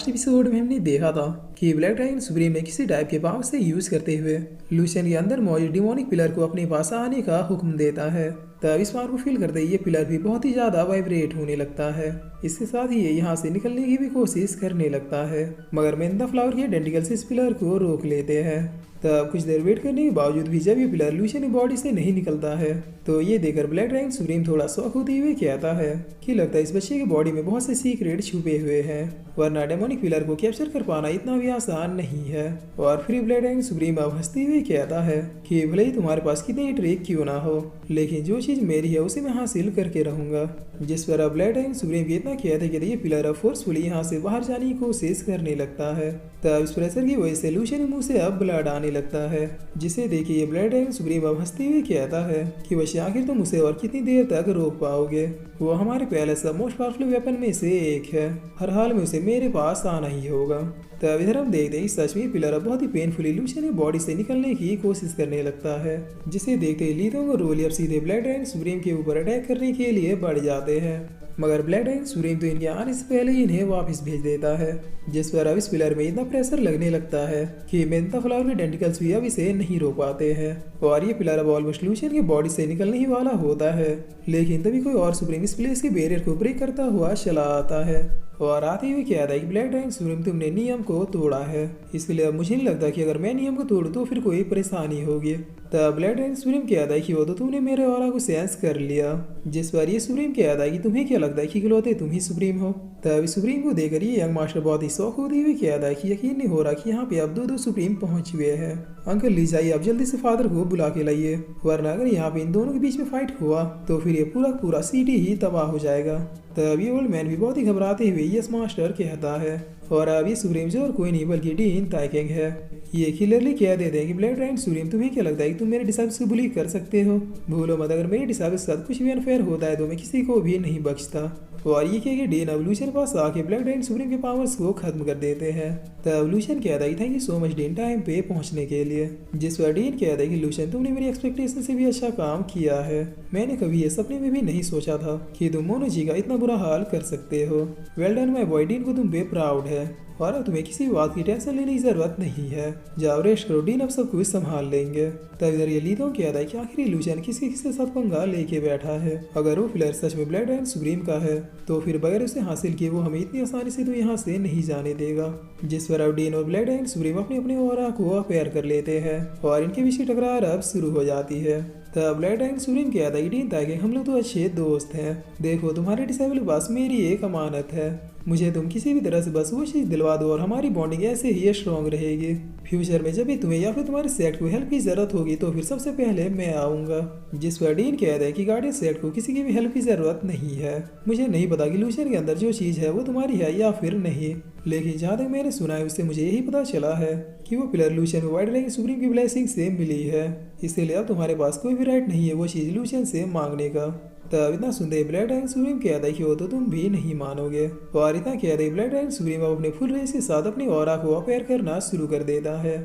Last episode में हमने देखा था कि ब्लैक ड्रैगन सुप्रीम ने किसी टाइप के पावर से यूज करते हुए लूशियन के अंदर मौजूद डिमोनिक पिलर को अपने पास आने का हुक्म देता है। तब इस पावर को फील करते ही ये पिलर भी बहुत ही ज्यादा वाइब्रेट होने लगता है। इसके साथ ही ये यहाँ से निकलने की भी कोशिश करने लगता है, मगर मेंदा फ्लावर के डेंटिकल्स इस पिलर को रोक लेते हैं। तब कुछ देर वेट करने के बावजूद भी जब ये पिलर लूशियन की बॉडी से नहीं निकलता है तो ये देखकर ब्लैक ड्रैगन सुप्रीम थोड़ा शॉक होते हुए कहता है कि लगता है इस बच्चे की बॉडी में बहुत से सीक्रेट छुपे हुए हैं, वरना डेमोनिक पिलर को कैप्चर कर पाना इतना भी आसान नहीं है। और फिर ब्लैक ड्रैगन सुप्रीम अब हंसते हुए कहता है कि भले ही तुम्हारे पास कितनी ट्रिक क्यों ना हो, लेकिन जो चीज मेरी है उसे मैं हासिल करके रहूंगा। जिस पर अब ब्लैक ड्रैगन सुप्रीम भी इतना कहते कि ये पिलर अब फोर्सफुली यहाँ से बाहर जाने की कोशिश करने लगता है। तब इस प्रेशर की वजह से लूशियन के मुंह से अब ब्लड आने लगता है, जिसे देखिए ये ब्लैक ड्रैगन सुप्रीम अब हंसते हुए कहता है कि वैसे आखिर तुम उसे और कितनी देर तक रोक पाओगे, वो हमारे पहले से मोस्ट पावरफुल वेपन में से एक है, हर हाल में उसे मेरे पास आना ही होगा। तब इधर हम देखते हैं सच में पिलर अब बहुत ही पेनफुली लूशियन की बॉडी से निकलने की कोशिश करने लगता है, जिसे देखते ही लीथोंग और रोली अब सीधे ब्लैक ड्रैगन सुप्रीम के ऊपर अटैक करने के लिए बढ़ जाते हैं। मगर ब्लैक ड्रैगन सुप्रीम तो इनके आने से पहले ही इन्हें वापस भेज देता है, जिस पर अब इस पिलर में इतना प्रेशर लगने लगता है कि मेंथा फ्लावर के डेंटिकल्स भी अब इसे नहीं रोक पाते हैं। और ये पिलर अब ऑलमोस्ट लूशियन की बॉडी से निकलने ही वाला होता है, लेकिन तभी कोई और सुप्रीम इस प्लेस के बैरियर को ब्रेक करता हुआ चला आता है और आते हुए कहता है कि ब्लैक ड्रैगन सुप्रीम तुमने नियम को तोड़ा है, इसलिए अब मुझे नहीं लगता कि अगर मैं नियम को तोड़ूं तो फिर कोई परेशानी होगी। तब ब्लैक ड्रैगन सुप्रीम कहता है कि वो तो तुमने मेरे ऑरा को सेंस कर लिया। जिस पर ये सुप्रीम कहता है कि तुम्हें क्या लगता है कि इकलौते तुम ही सुप्रीम हो। तब सुप्रीम को देखकर ये यंग मास्टर बहुत ही शौक होते हुए कहता है कि यकीन नहीं हो रहा कि यहाँ पे अब दो सुप्रीम पहुंच हुए हैं। अंकल ली जाइए, अब जल्दी से फादर को बुला के लाइए, वरना अगर यहाँ पे इन दोनों के बीच में फाइट हुआ तो फिर ये पूरा पूरा सिटी ही तबाह हो जाएगा। तब ये ओल्ड मैन भी बहुत ही घबराते हुए यस मास्टर कहता है। और अब ये सुप्रीम जो और कोई नहीं बल्कि डीन ताइकेंग है। ये क्लियरली कह देते हैं कि ब्लैक ड्रैगन सुप्रीम तुम्हें क्या लगता है कि तुम मेरे डिसाइबल्स को बुली कर सकते हो, भूलो मत अगर मेरे डिसाइबल्स के साथ कुछ भी अनफेयर होता है तो मैं किसी को भी नहीं बख्शता। और ये कह के डीन अब लूशियन के पास आके ब्लैक ड्रैगन सुप्रीम के पावर्स को खत्म कर देते हैं। तब लूशियन कहता है thank you so much dean time पे पहुंचने के लिए। जिस पर डीन कहता है कि लूशियन तुमने मेरी एक्सपेक्टेशन से भी अच्छा काम किया है, मैंने कभी ये सपने में भी नहीं सोचा था कि तुम मोनोजी का इतना बुरा हाल कर सकते हो। Well done my boy, dean को तुम पे प्राउड है और अब तुम्हें किसी बात की टेंशन लेने की जरूरत नहीं है, जाओ रेस्ट करो, डीन अब सब कुछ संभाल लेंगे। तब इधर ये लीथोंग कहता है कि आखिर लूशियन किसके साथ पंगा लेके बैठा है, अगर वो पिलर सच में ब्लैक ड्रैगन सुप्रीम का है तो फिर बगैर उसे हासिल किए वो हमें इतनी आसानी से तो यहाँ से नहीं जाने देगा। जिस पर अब डीन और ब्लैक ड्रैगन सुप्रीम अपने अपने ऑरा को अपेयर कर लेते हैं और इनके बीच की टकरार अब शुरू हो जाती है। तब ब्लैक ड्रैगन सुप्रीम कहता है डीन ताकि हम लोग तो अच्छे दोस्त हैं, देखो तुम्हारे डिसेबल के पास मेरी एक अमानत है, मुझे तुम किसी भी तरह से बस वो चीज़ दिलवा दो और हमारी बॉन्डिंग ऐसे ही स्ट्रॉन्ग रहेगी। फ्यूचर में जब भी तुम्हें या फिर तुम्हारे सेट को हेल्प की जरूरत होगी तो फिर सबसे पहले मैं आऊँगा। जिस पर डीन कहता है कि गार्डियन सेट को किसी की भी हेल्प की जरूरत नहीं है। मुझे नहीं पता कि लूशियन के अंदर जो चीज़ है वो तुम्हारी है या फिर नहीं, लेकिन जहाँ तक मैंने सुना है उससे मुझे यही पता चला है कि वो pillar Lucian white dragon supreme की ब्लेसिंग से मिली है, इसीलिए अब तुम्हारे पास कोई भी राइट नहीं है वो चीज़ लूशियन से मांगने का। तब इतना सुनते ही ब्लैक ड्रैगन सुप्रीम कहता है कि वो तो तुम भी नहीं मानोगे। और इतना कहते ही ब्लैक ड्रैगन सुप्रीम अब अपने फुल रेस के साथ अपनी ऑरा को अपेयर करना शुरू कर देता है,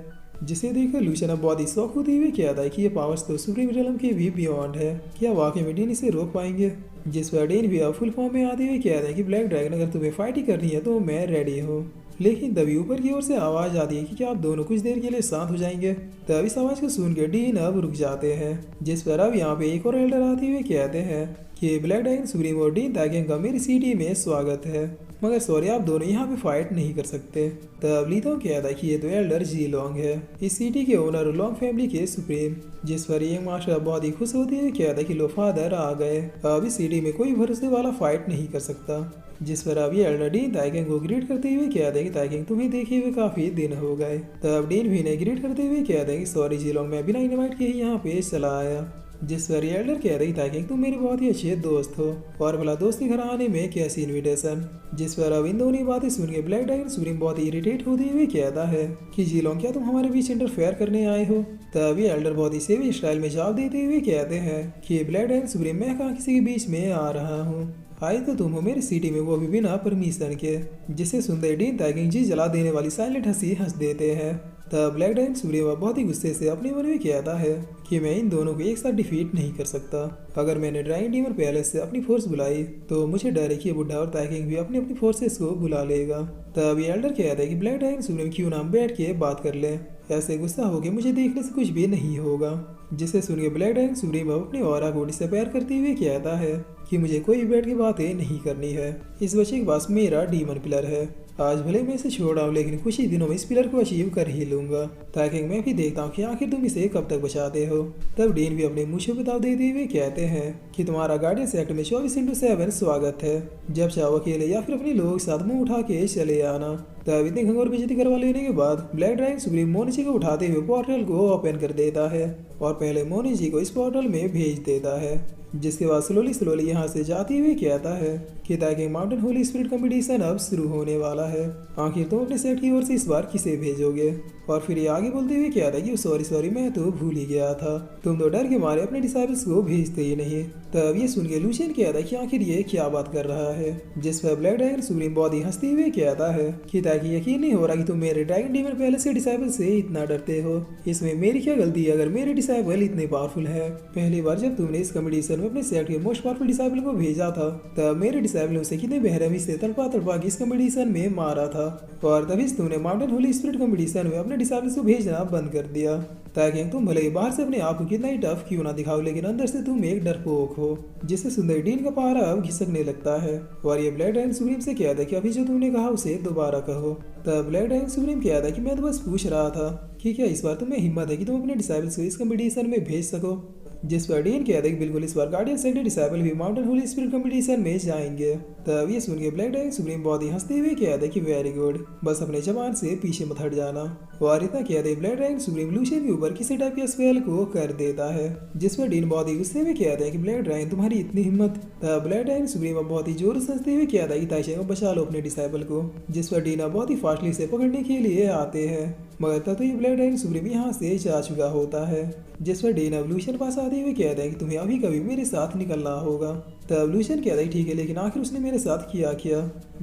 जिसे देखकर लूशियन अब बहुत ही शौक होते हुए कहता है कि ये पावर्स तो सुप्रीम रियलम के भी बियॉन्ड है, क्या वाकई में डीन इसे रोक पाएंगे। जिस पर डीन भी अब फुल फॉर्म में आते हुए कहता है कि ब्लैक ड्रैगन अगर तुम्हें फाइट ही करनी है तो मैं रेडी हूँ। लेकिन तभी ऊपर की ओर से आवाज आती है कि क्या आप दोनों कुछ देर के लिए शांत हो जाएंगे। तब इस आवाज को सुनकर डीन अब रुक जाते हैं, जिस पर अब यहाँ पे एक और एल्डर आते हुए कहते हैं कि ब्लैक ड्रैगन सुप्रीम और डीन ताइकेंग का मेरी सिटी में स्वागत है, मगर सॉरी आप दोनों यहाँ पे फाइट नहीं कर सकते। तब लीथोंग कहता है कि ये तो एल्डर जी लॉन्ग है, इस सिटी के ओनर और लॉन्ग फैमिली के सुप्रीम। जिस पर यंग मास्टर बहुत ही खुश होते हुए कहता है कि लो फादर आ गए, अब इस सिटी में कोई भरोसे वाला फाइट नहीं कर सकता। जिस पर अब ये एल्डर डीन ताइकेंग को ग्रीट करते हुए कहता है कि ताइकेंग तुम्हें देखे हुए काफी दिन हो गए। तब डीन भी इन्हें ग्रीट करते हुए कहता है कि सॉरी जी लॉन्ग, मैं बिना इनवाइट के ही यहाँ पे चला आया। जिस पर एल्डर कह रही था कि तुम मेरे बहुत ही अच्छे दोस्त हो और भला दोस्त के घर आने में कैसी इनविटेशन। जिस पर अब इन दोनों बातें सुन के ब्लैक ड्रैगन सुप्रीम बहुत ही इरिटेट होते हुए कहता है कि जीलोंग क्या तुम हमारे बीच इंटरफेयर करने आए हो। तभी एल्डर बहुत ही सेवी स्टाइल में जवाब देते हुए कहते हैं कि ब्लैक ड्रैगन सुप्रीम मैं कहाँ किसी के बीच में आ रहा हूँ, आए तो तुम हो मेरी सिटी में वो भी बिना परमिशन के। जिसे सुनते डीन ताइकेंग जी जला देने वाली साइलेंट हंसी हंस देते हैं। तब ब्लैक ड्रैगन सुप्रीम बहुत ही गुस्से से अपने मन में कहता है कि मैं इन दोनों को एक साथ डिफीट नहीं कर सकता। अगर मैंने ड्रैगन डीमन पैलेस से अपनी फोर्स बुलाई तो मुझे डर है कि बुढ़ा और ताइकिंग भी अपनी अपनी फोर्सेस को बुला लेगा। तब ये एल्डर कहता है कि ब्लैक ड्रैगन सुप्रीम क्यों ना बैठ के बात कर ले, ऐसे गुस्सा होकर मुझे देखने से कुछ भी नहीं होगा। जिसे सुन के ब्लैक ड्रैगन सुप्रीम अपने ऑरा को डिसअपीयर करते हुए कहता है कि मुझे कोई भी बैठ के बातें नहीं करनी है, इस बच्चे के पास मेरा डीमन पिलर है। आज भले मैं इसे छोड़ आऊँ लेकिन कुछ ही दिनों में इस पिलर को अचीव कर ही लूंगा, ताकि मैं भी देखता हूँ कि आखिर तुम इसे कब तक बचाते हो। तब डीन भी अपने मुँह से बताव देते हुए कहते हैं कि तुम्हारा गार्डियन सेक्टर में 24/7 स्वागत है, जब चाहो अकेले या फिर अपने लोग साथ मुँह उठा के चले आना। तब इतनी घंघोर बेइज्जती करवा लेने के बाद ब्लैक ड्रैगन सुप्रीम मोनिजी को उठाते हुए पोर्टल को ओपन कर देता है और पहले मोनिजी को इस पोर्टल में भेज देता है, जिसके बाद स्लोली यहाँ से जाते हुए कहता है कि ताकि माउंटेन होली स्पिरिट कंपटीशन अब शुरू होने वाला है, आखिर तुम अपने सेट की ओर से इस बार किसे भेजोगे। और फिर ये आगे बोलते हुए कहता है कि सॉरी मैं तो भूल ही गया था, तुम तो डर के मारे अपने डिसाइबल्स को भेजते ही नहीं। तब ये सुन के लूशियन कहता है कि आखिर ये क्या बात कर रहा है, जिस पर ब्लैक ड्रैगन सुप्रीम बहुत ही हंसते हुए कहता है कि ताकि यकीन नहीं हो रहा कि तुम मेरे ड्रैगन डीमन पैलेस के डिसाइबल से इतना डरते हो, इसमें मेरी क्या गलती है अगर मेरे डिसाइबल इतने पावरफुल है। पहली बार जब तुमने इस कंपटीशन में अपने सेट के मोस्ट पावरफुल डिसाइबल को भेजा था तब मेरे डिसाइबल ने उसे कितने बेरहमी से तड़पा के इस कंपटीशन में मारा था, और तभी तुमने माउंटेन होली स्पिरिट कंपटीशन में अपने डिसाइबल्स को भेजना बंद कर दिया, ताकि तुम भले ही बाहर से अपने आप को कितना ही टफ क्यों ना दिखाओ लेकिन अंदर से तुम एक डरपोक हो। जिससे सुंदर डीन का पहाड़ा अब घिसकने लगता है और ये ब्लैक ड्रैगन सुप्रीम से कहता है कि अभी जो तुमने कहा उसे दोबारा कहो। तब ब्लैक ड्रैगन सुप्रीम कहता है कि मैं तो बस पूछ रहा था कि क्या इस बार तुम्हें हिम्मत है कि तुम अपने डिसाइबल्स को इस कंपटीशन में भेज सको। जिस पर डीन कहता है कि बिल्कुल इस बार गार्डियन सेक्टर डिसाइबल भी माउंटेन होली स्पिरिट कंपटीशन में जाएंगे। तब ये सुन के ब्लैक ड्रैगन सुप्रीम बहुत ही हंसते हुए कहता है कि वेरी गुड, बस अपने जवान से पीछे मत हट जाना। और इतना कहते ब्लैक ड्रैगन सुप्रीम लूशियन के ऊपर किसी टाइप के स्पेल को कर देता है, जिस पर डीन बहुत ही गुस्से में कहता है कि ब्लैक ड्रैगन तुम्हारी इतनी हिम्मत। तब ब्लैक ड्रैगन सुप्रीम बहुत ही जोर से हंसते हुए कहता है कि ताइशे को बचा लो अपने डिसाइबल को, जिस पर डीना बहुत ही फास्टली से पकड़ने के लिए आते हैं, मगर तब तो ये ब्लैक ड्रैगन सुप्रीम यहाँ से जा चुका होता है। जिस पर डीन अब लूशियन पास आते हुए कहता है कि तुम्हें अभी कभी मेरे साथ निकलना होगा। तब लूशियन कहता है ठीक है लेकिन आखिर उसने मेरे साथ किया।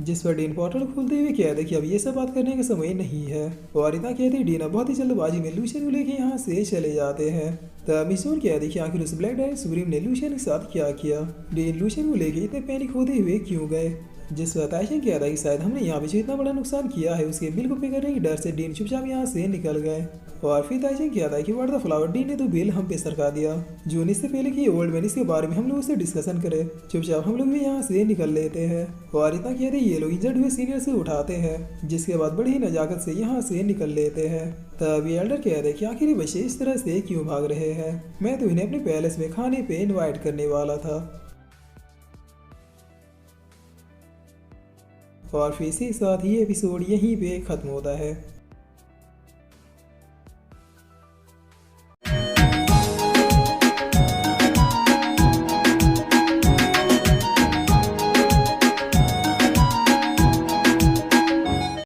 जिस पर डीन पोर्टल खोलते हुए कहता है कि अब ये सब बात करने का समय नहीं है, और इतना कहते ही डीना बहुत ही जल्दबाजी में लूशियन को लेकर यहाँ से चले जाते हैं। तब मिसोन कहती है कि आखिर उस ब्लैक ड्रैगन सुप्रीम ने लूशियन के साथ क्या किया, डीन लूशियन को लेकर इतने पैनिक होते हुए क्यों गए। जिस पर ताइशन कहता है कि शायद हमने यहाँ पे जो इतना बड़ा नुकसान किया है उसके बिल को पे करने की डर से डीन चुपचाप यहाँ से निकल गए। और फिर ताइशन कहता है कि व्हाट द फ्लावर, डीन ने तो बिल हम पे सरका दिया, जो इससे पहले कि ओल्ड मैन इसके बारे में हम लोग उससे डिस्कशन करे, चुपचाप हम लोग भी यहाँ से निकल लेते हैं। और इतना कहते ये लोग इंजर्ड हुए सीनियर से उठाते हैं, जिसके बाद बड़ी नजाकत से यहाँ से निकल लेते हैं। तब ये एल्डर कहते हैं कि आखिर ये बच्चे इस तरह से क्यों भाग रहे हैं, मैं तो इन्हें अपने पैलेस में खाने पे इन्वाइट करने वाला था। और फिर इसी के साथ ये एपिसोड यहीं पे ख़त्म होता है।